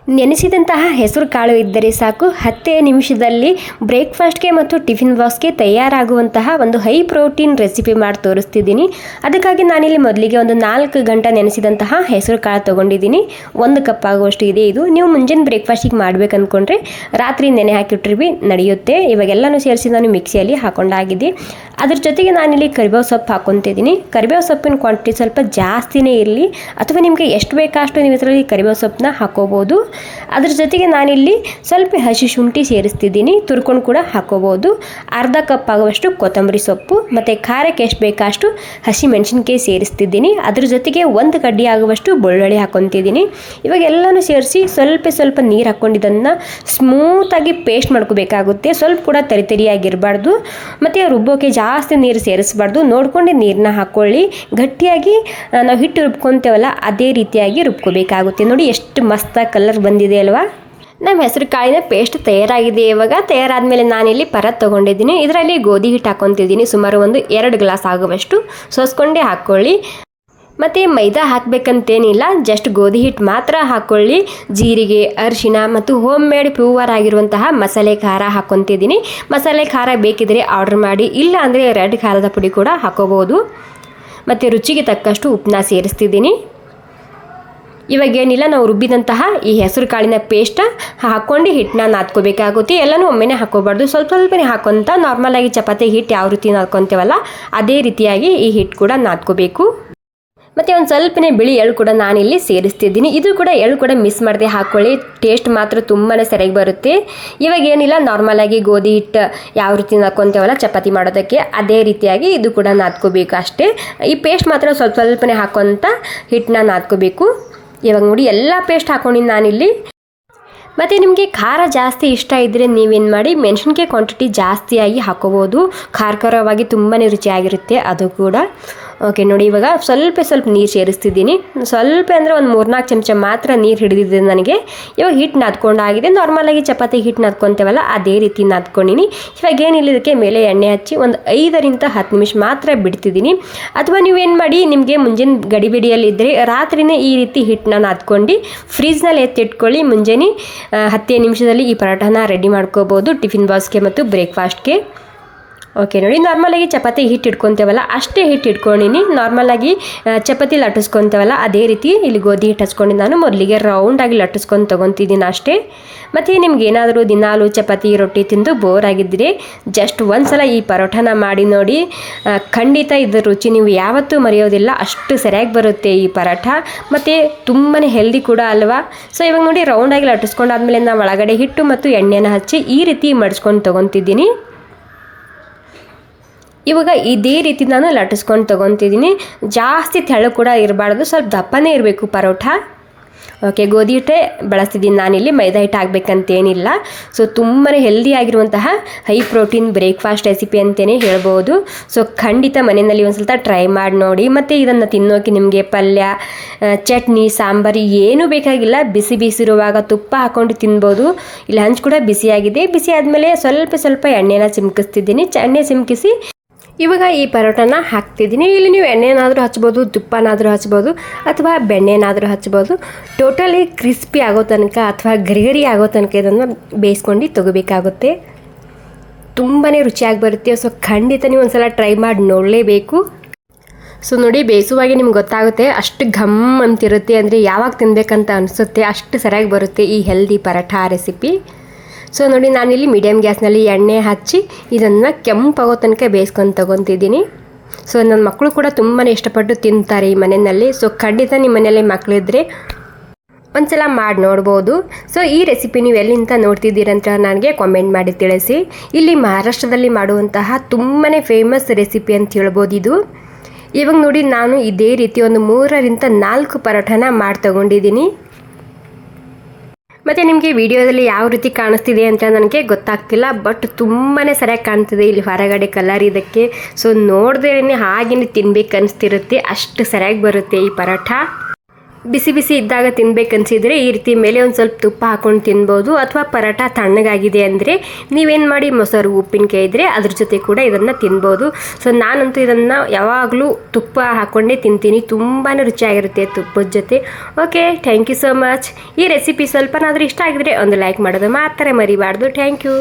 ನೆನೆಸಿದಂತಹ ಹೆಸರು ಕಾಳು ಇದ್ದರೆ ಸಾಕು 10 ನಿಮಿಷದಲ್ಲಿ ಬ್ರೇಕ್ಫಾಸ್ಟ್ಗೆ ಮತ್ತು ಟಿಫಿನ್ ಬಾಕ್ಸ್ಗೆ ತಯಾರಾಗುವಂತಹ ಒಂದು ಹೈ ಪ್ರೋಟೀನ್ ರೆಸಿಪಿ ಮಾಡಿ ತೋರಿಸ್ತಿದ್ದೀನಿ. ಅದಕ್ಕಾಗಿ ನಾನಿಲ್ಲಿ ಮೊದಲಿಗೆ ಒಂದು 4 ಗಂಟೆ ನೆನೆಸಿದಂತಹ ಹೆಸರು ಕಾಳು ತೊಗೊಂಡಿದ್ದೀನಿ. 1 ಕಪ್ ಆಗುವಷ್ಟು ಇದೆ ಇದು. ನೀವು ಮುಂಜಾನೆ ಬ್ರೇಕ್ಫಾಸ್ಟಿಗೆ ಮಾಡ್ಬೇಕು ಅಂದ್ಕೊಂಡ್ರೆ ರಾತ್ರಿ ನೆನೆ ಹಾಕಿಟ್ರಿ ನಡೆಯುತ್ತೆ. ಇವಾಗೆಲ್ಲನೂ ಸೇರಿಸಿ ನಾನು ಮಿಕ್ಸಿಯಲ್ಲಿ ಹಾಕೊಂಡಾಗಿದೆ. ಅದ್ರ ಜೊತೆಗೆ ನಾನಿಲ್ಲಿ ಕರಿಬೇವು ಸೊಪ್ಪು ಹಾಕೊತಿದ್ದೀನಿ. ಕರಿಬೇವು ಸೊಪ್ಪಿನ ಕ್ವಾಂಟಿಟಿ ಸ್ವಲ್ಪ ಜಾಸ್ತಿನೇ ಇರಲಿ, ಅಥವಾ ನಿಮಗೆ ಎಷ್ಟು ಬೇಕಷ್ಟು ನೀವು ಇದರಲ್ಲಿ ಕರಿಬೇವು ಸೊಪ್ಪನ್ನ ಹಾಕೋಬೋದು. ಅದ್ರ ಜೊತೆಗೆ ನಾನಿಲ್ಲಿ ಸ್ವಲ್ಪ ಹಸಿ ಶುಂಠಿ ಸೇರಿಸ್ತಿದ್ದೀನಿ, ತುರ್ಕೊಂಡು ಕೂಡ ಹಾಕೋಬೋದು. ಅರ್ಧ ಕಪ್ ಆಗುವಷ್ಟು ಕೊತ್ತಂಬರಿ ಸೊಪ್ಪು ಮತ್ತು ಖಾರಕ್ಕೆ ಎಷ್ಟು ಬೇಕಷ್ಟು ಹಸಿ ಮೆಣಸಿನ್ಕಾಯಿ ಸೇರಿಸ್ತಿದ್ದೀನಿ. ಅದ್ರ ಜೊತೆಗೆ 1 ಕಡ್ಡಿ ಆಗುವಷ್ಟು ಬೆಳ್ಳುಳ್ಳಿ ಹಾಕೊತಿದ್ದೀನಿ. ಇವಾಗ ಎಲ್ಲನೂ ಸೇರಿಸಿ ಸ್ವಲ್ಪ ನೀರು ಹಾಕ್ಕೊಂಡಿದ್ದನ್ನು ಸ್ಮೂತಾಗಿ ಪೇಸ್ಟ್ ಮಾಡ್ಕೋಬೇಕಾಗುತ್ತೆ. ಸ್ವಲ್ಪ ಕೂಡ ತರಿತರಿಯಾಗಿರಬಾರ್ದು, ಮತ್ತು ರುಬ್ಬೋಕೆ ಜಾಸ್ತಿ ನೀರು ಸೇರಿಸಬಾರ್ದು. ನೋಡ್ಕೊಂಡು ನೀರನ್ನ ಹಾಕ್ಕೊಳ್ಳಿ. ಗಟ್ಟಿಯಾಗಿ ನಾವು ಹಿಟ್ಟು ರುಬ್ಕೊತೇವಲ್ಲ ಅದೇ ರೀತಿಯಾಗಿ ರುಬ್ಕೋಬೇಕಾಗುತ್ತೆ. ನೋಡಿ ಎಷ್ಟು ಮಸ್ತಾಗಿ ಕಲರ್ ಬಂದಿದೆ ಅಲ್ವಾ. ನಮ್ಮ ಹೆಸರು ಕಾಳಿನ ಪೇಸ್ಟ್ ತಯಾರಾಗಿದೆ. ಇವಾಗ ತಯಾರಾದಮೇಲೆ ನಾನಿಲ್ಲಿ ಪರತ್ ತೊಗೊಂಡಿದ್ದೀನಿ. ಇದರಲ್ಲಿ ಗೋಧಿ ಹಿಟ್ಟು ಹಾಕ್ಕೊತಿದ್ದೀನಿ. ಸುಮಾರು ಒಂದು 2 ಗ್ಲಾಸ್ ಆಗುವಷ್ಟು ಸೋಸ್ಕೊಂಡೇ ಹಾಕ್ಕೊಳ್ಳಿ. ಮತ್ತು ಮೈದಾ ಹಾಕಬೇಕಂತೇನಿಲ್ಲ, ಜಸ್ಟ್ ಗೋಧಿ ಹಿಟ್ಟು ಮಾತ್ರ ಹಾಕ್ಕೊಳ್ಳಿ. ಜೀರಿಗೆ, ಅರಿಶಿನ ಮತ್ತು ಹೋಮ್ ಮೇಡ್ ಪ್ಯೂವರ್ ಆಗಿರುವಂತಹ ಮಸಾಲೆ ಖಾರ ಹಾಕ್ಕೊತಿದ್ದೀನಿ. ಮಸಾಲೆ ಖಾರ ಬೇಕಿದ್ರೆ ಆರ್ಡರ್ ಮಾಡಿ, ಇಲ್ಲ ಅಂದರೆ ರೆಡ್ ಖಾರದ ಪುಡಿ ಕೂಡ ಹಾಕೋಬೋದು. ಮತ್ತು ರುಚಿಗೆ ತಕ್ಕಷ್ಟು ಉಪ್ಪನ್ನ ಸೇರಿಸ್ತಿದ್ದೀನಿ. ಇವಾಗೇನಿಲ್ಲ, ನಾವು ರುಬ್ಬಿದಂತಹ ಈ ಹೆಸರು ಕಾಳಿನ ಪೇಸ್ಟ್ ಹಾಕ್ಕೊಂಡು ಹಿಟ್ಟನ್ನ ನಾದ್ಕೋಬೇಕಾಗುತ್ತೆ. ಎಲ್ಲನೂ ಒಮ್ಮೆನೇ ಹಾಕೋಬಾರ್ದು, ಸ್ವಲ್ಪನೇ ಹಾಕ್ಕೊಂತ ನಾರ್ಮಲಾಗಿ ಚಪಾತಿ ಹಿಟ್ಟು ಯಾವ ರೀತಿ ನಾದ್ಕೊತೇವಲ್ಲ ಅದೇ ರೀತಿಯಾಗಿ ಈ ಹಿಟ್ಟು ಕೂಡ ನಾದ್ಕೋಬೇಕು. ಮತ್ತು ಒಂದು ಸ್ವಲ್ಪನೇ ಬಿಳಿ ಎಳ್ಳು ಕೂಡ ನಾನಿಲ್ಲಿ ಸೇರಿಸ್ತಿದ್ದೀನಿ. ಇದು ಕೂಡ ಎಳ್ಳು ಕೂಡ ಮಿಸ್ ಮಾಡದೆ ಹಾಕ್ಕೊಳ್ಳಿ, ಟೇಸ್ಟ್ ಮಾತ್ರ ತುಂಬಾ ಸರಿಯಾಗಿ ಬರುತ್ತೆ. ಇವಾಗ ಏನಿಲ್ಲ, ನಾರ್ಮಲಾಗಿ ಗೋಧಿ ಹಿಟ್ಟು ಯಾವ ರೀತಿ ನಾದ್ಕೊತೇವಲ್ಲ ಚಪಾತಿ ಮಾಡೋದಕ್ಕೆ ಅದೇ ರೀತಿಯಾಗಿ ಇದು ಕೂಡ ನಾದ್ಕೋಬೇಕು ಅಷ್ಟೇ. ಈ ಪೇಸ್ಟ್ ಮಾತ್ರ ಸ್ವಲ್ಪನೇ ಹಾಕ್ಕೊಂತ ಹಿಟ್ಟನ್ನ ನಾದ್ಕೋಬೇಕು. ಇವಾಗ ನೋಡಿ ಎಲ್ಲ ಪೇಸ್ಟ್ ಹಾಕ್ಕೊಂಡಿನಿ ನಾನಿಲ್ಲಿ. ಮತ್ತು ನಿಮಗೆ ಖಾರ ಜಾಸ್ತಿ ಇಷ್ಟ ಇದ್ದರೆ ನೀವೇನು ಮಾಡಿ, ಮೆಣಸಿನ್ಕಾಯಿ ಕ್ವಾಂಟಿಟಿ ಜಾಸ್ತಿಯಾಗಿ ಹಾಕೋಬೋದು. ಖಾರವಾಗಿ ತುಂಬಾ ರುಚಿಯಾಗಿರುತ್ತೆ ಅದು ಕೂಡ. ಓಕೆ ನೋಡಿ, ಇವಾಗ ಸ್ವಲ್ಪ ನೀರು ಸೇರಿಸ್ತಿದ್ದೀನಿ. ಸ್ವಲ್ಪ ಅಂದರೆ ಒಂದು 3-4 ಚಮಚ ಮಾತ್ರ ನೀರು ಹಿಡಿದಿದೆ ನನಗೆ. ಇವಾಗ ಹಿಟ್ಟು ನಾದ್ಕೊಂಡಾಗಿದೆ. ನಾರ್ಮಲಾಗಿ ಚಪಾತಿ ಹಿಟ್ಟು ನಾದ್ಕೊತೇವಲ್ಲ ಅದೇ ರೀತಿ ನಾದ್ಕೊಂಡಿನಿ. ಇವಾಗ ಏನಿಲ್ಲ, ಇದಕ್ಕೆ ಮೇಲೆ ಎಣ್ಣೆ ಹಚ್ಚಿ ಒಂದು 5ರಿಂದ 10 ನಿಮಿಷ ಮಾತ್ರ ಬಿಡ್ತಿದ್ದೀನಿ. ಅಥವಾ ನೀವೇನು ಮಾಡಿ, ನಿಮಗೆ ಮುಂಜಾನೆ ಗಡಿಬಿಡಿಯಲ್ಲಿದ್ದರೆ ರಾತ್ರಿನೇ ಈ ರೀತಿ ಹಿಟ್ಟನ್ನ ನಾದ್ಕೊಂಡು ಫ್ರಿಜ್ನಲ್ಲಿ ಎತ್ತಿಟ್ಕೊಳ್ಳಿ. ಮುಂಜಾನೆ 10 ನಿಮಿಷದಲ್ಲಿ ಈ ಪರೋಟಾನ ರೆಡಿ ಮಾಡ್ಕೋಬೋದು ಟಿಫಿನ್ ಬಾಕ್ಸ್ಗೆ ಮತ್ತು ಬ್ರೇಕ್ಫಾಸ್ಟ್ಗೆ. ಓಕೆ ನೋಡಿ, ನಾರ್ಮಲಾಗಿ ಚಪಾತಿ ಹಿಟ್ಟು ಇಟ್ಕೊತೇವಲ್ಲ ಅಷ್ಟೇ ಹಿಟ್ಟು ಇಟ್ಕೊಂಡಿನಿ. ನಾರ್ಮಲಾಗಿ ಚಪಾತಿ ಲಟ್ಟಿಸ್ಕೊತೇವಲ್ಲ ಅದೇ ರೀತಿ ಇಲ್ಲಿ ಗೋಧಿ ಹಿಟ್ಟು ಹಚ್ಕೊಂಡು ನಾನು ಮೊದಲಿಗೆ ರೌಂಡಾಗಿ ಲಟ್ಟಿಸ್ಕೊಂಡು ತೊಗೊತಿದ್ದೀನಿ ಅಷ್ಟೇ. ಮತ್ತು ನಿಮ್ಗೆ ಏನಾದರೂ ದಿನಾಲು ಚಪಾತಿ ರೊಟ್ಟಿ ತಿಂದು ಬೋರ್ ಆಗಿದ್ದರೆ ಜಸ್ಟ್ ಒಂದು ಸಲ ಈ ಪರೋಟಾನ ಮಾಡಿ ನೋಡಿ, ಖಂಡಿತ ಇದ್ರ ರುಚಿ ನೀವು ಯಾವತ್ತೂ ಮರೆಯೋದಿಲ್ಲ. ಅಷ್ಟು ಸರಿಯಾಗಿ ಬರುತ್ತೆ ಈ ಪರೋಟ, ಮತ್ತು ತುಂಬಾ ಹೆಲ್ದಿ ಕೂಡ ಅಲ್ವಾ. ಸೊ ಇವಾಗ ನೋಡಿ, ರೌಂಡಾಗಿ ಲಟ್ಟಿಸ್ಕೊಂಡಾದ್ಮೇಲೆ ನಾನು ಒಳಗಡೆ ಹಿಟ್ಟು ಮತ್ತು ಎಣ್ಣೆನ ಹಚ್ಚಿ ಈ ರೀತಿ ಮಡಿಸ್ಕೊಂಡು ತೊಗೊತಿದ್ದೀನಿ. ಇವಾಗ ಇದೇ ರೀತಿ ನಾನು ಲಟ್ಟಿಸ್ಕೊಂಡು ತೊಗೊತಿದ್ದೀನಿ. ಜಾಸ್ತಿ ತೆಳು ಕೂಡ ಇರಬಾರ್ದು, ಸ್ವಲ್ಪ ದಪ್ಪನೇ ಇರಬೇಕು ಪರೋಟ. ಓಕೆ, ಗೋಧಿ ಹಿಟ್ಟೆ ಬಳಸ್ತಿದ್ದೀನಿ ನಾನಿಲ್ಲಿ, ಮೈದಾ ಹಿಟ್ಟು ಆಗಬೇಕಂತೇನಿಲ್ಲ. ಸೊ ತುಂಬಾ ಹೆಲ್ದಿ ಆಗಿರುವಂತಹ ಹೈ ಪ್ರೋಟೀನ್ ಬ್ರೇಕ್ಫಾಸ್ಟ್ ರೆಸಿಪಿ ಅಂತಲೇ ಹೇಳ್ಬೋದು. ಸೊ ಖಂಡಿತ ಮನೆಯಲ್ಲಿ ಒಂದು ಸ್ವಲ್ಪ ಟ್ರೈ ಮಾಡಿ ನೋಡಿ. ಮತ್ತು ಇದನ್ನು ತಿನ್ನೋಕೆ ನಿಮಗೆ ಪಲ್ಯ, ಚಟ್ನಿ, ಸಾಂಬಾರು ಏನೂ ಬೇಕಾಗಿಲ್ಲ. ಬಿಸಿ ಇರುವಾಗ ತುಪ್ಪ ಹಾಕ್ಕೊಂಡು ತಿನ್ಬೋದು. ಇಲ್ಲಿ ಹಂಚು ಕೂಡ ಬಿಸಿಯಾಗಿದೆ. ಬಿಸಿ ಆದಮೇಲೆ ಸ್ವಲ್ಪ ಎಣ್ಣೆನ ಚಿಮ್ಕಿಸ್ತಿದ್ದೀನಿ. ಎಣ್ಣೆ ಚಿಮ್ಕಿಸಿ ಇವಾಗ ಈ ಪರೋಟನ ಹಾಕ್ತಿದ್ದೀನಿ. ಇಲ್ಲಿ ನೀವು ಎಣ್ಣೆನಾದರೂ ಹಚ್ಬೋದು, ತುಪ್ಪನಾದರೂ ಹಚ್ಬೋದು, ಅಥವಾ ಬೆಣ್ಣೆನಾದರೂ ಹಚ್ಬೋದು. ಟೋಟಲಿ ಕ್ರಿಸ್ಪಿ ಆಗೋ ತನಕ ಅಥವಾ ಗರಿ ಆಗೋ ತನಕ ಇದನ್ನು ಬೇಯಿಸ್ಕೊಂಡು ತೊಗೋಬೇಕಾಗುತ್ತೆ. ತುಂಬಾ ರುಚಿಯಾಗಿ ಬರುತ್ತೆ. ಸೊ ಖಂಡಿತ ನೀವು ಒಂದು ಸಲ ಟ್ರೈ ಮಾಡಿ ನೋಡಲೇಬೇಕು. ಸೊ ನೋಡಿ, ಬೇಯಿಸುವಾಗೆ ನಿಮ್ಗೆ ಗೊತ್ತಾಗುತ್ತೆ, ಅಷ್ಟು ಘಮ್ ಅಂತಿರುತ್ತೆ. ಅಂದರೆ ಯಾವಾಗ ತಿನ್ನಬೇಕಂತ ಅನಿಸುತ್ತೆ, ಅಷ್ಟು ಸರಿಯಾಗಿ ಬರುತ್ತೆ ಈ ಹೆಲ್ದಿ ಪರೋಟ ರೆಸಿಪಿ. ಸೊ ನೋಡಿ, ನಾನಿಲ್ಲಿ ಮೀಡಿಯಮ್ ಗ್ಯಾಸ್ನಲ್ಲಿ ಎಣ್ಣೆ ಹಚ್ಚಿ ಇದನ್ನು ಕೆಂಪಾಗೋ ತನಕ ಬೇಯಿಸ್ಕೊಂಡು ತೊಗೊತಿದ್ದೀನಿ. ಸೊ ನನ್ನ ಮಕ್ಕಳು ಕೂಡ ತುಂಬಾ ಇಷ್ಟಪಟ್ಟು ತಿಂತಾರೆ ಈ ಮನೆಯಲ್ಲಿ. ಸೊ ಖಂಡಿತ ನಿಮ್ಮ ಮನೆಯಲ್ಲಿ ಮಕ್ಕಳಿದ್ರೆ ಒಂದ್ಸಲ ಮಾಡಿ ನೋಡ್ಬೋದು. ಸೊ ಈ ರೆಸಿಪಿ ನೀವು ಎಲ್ಲಿಂದ ನೋಡ್ತಿದ್ದೀರಂತ ನನಗೆ ಕಾಮೆಂಟ್ ಮಾಡಿ ತಿಳಿಸಿ. ಇಲ್ಲಿ ಮಹಾರಾಷ್ಟ್ರದಲ್ಲಿ ಮಾಡುವಂತಹ ತುಂಬಾ ಫೇಮಸ್ ರೆಸಿಪಿ ಅಂತ ಹೇಳ್ಬೋದು ಇದು. ಇವಾಗ ನೋಡಿ, ನಾನು ಇದೇ ರೀತಿ ಒಂದು 3ರಿಂದ 4 ಪರೋಟಾನ ಮಾಡಿ ತೊಗೊಂಡಿದ್ದೀನಿ. ಮತ್ತು ನಿಮಗೆ ವಿಡಿಯೋದಲ್ಲಿ ಯಾವ ರೀತಿ ಕಾಣಿಸ್ತಿದೆ ಅಂತ ನನಗೆ ಗೊತ್ತಾಗ್ತಿಲ್ಲ, ಬಟ್ ತುಂಬಾ ಸರಿಯಾಗಿ ಕಾಣ್ತಿದೆ ಇಲ್ಲಿ ಹೊರಗಡೆ ಕಲರ್ ಇದಕ್ಕೆ. ಸೊ ನೋಡಿದ್ರೇ ಹಾಗೇ ತಿನ್ಬೇಕು ಅನಿಸ್ತಿರುತ್ತೆ, ಅಷ್ಟು ಸರಿಯಾಗಿ ಬರುತ್ತೆ ಈ ಪರೋಟ. ಬಿಸಿ ಬಿಸಿ ಇದ್ದಾಗ ತಿನ್ಬೇಕನ್ಸಿದ್ರೆ ಈ ರೀತಿ ಮೇಲೆ ಒಂದು ಸ್ವಲ್ಪ ತುಪ್ಪ ಹಾಕೊಂಡು ತಿನ್ಬೋದು. ಅಥವಾ ಪರೋಟ ತಣ್ಣಗಾಗಿದೆ ಅಂದರೆ ನೀವೇನು ಮಾಡಿ ಮೊಸರು ಉಪ್ಪಿನಕಾಯಿ ಇದ್ದರೆ ಅದ್ರ ಜೊತೆ ಕೂಡ ಇದನ್ನು ತಿನ್ಬೋದು. ಸೊ ನಾನಂತೂ ಇದನ್ನು ಯಾವಾಗಲೂ ತುಪ್ಪ ಹಾಕ್ಕೊಂಡೇ ತಿಂತೀನಿ, ತುಂಬಾ ರುಚಿಯಾಗಿರುತ್ತೆ ತುಪ್ಪದ ಜೊತೆ. Okay, thank you so much. ಈ ರೆಸಿಪಿ ಸ್ವಲ್ಪನಾದರೂ ಇಷ್ಟ ಆಗಿದ್ರೆ ಒಂದು ಲೈಕ್ ಮಾಡೋದು ಮಾತ್ರ ಮರಿಬಾರ್ದು. Thank you.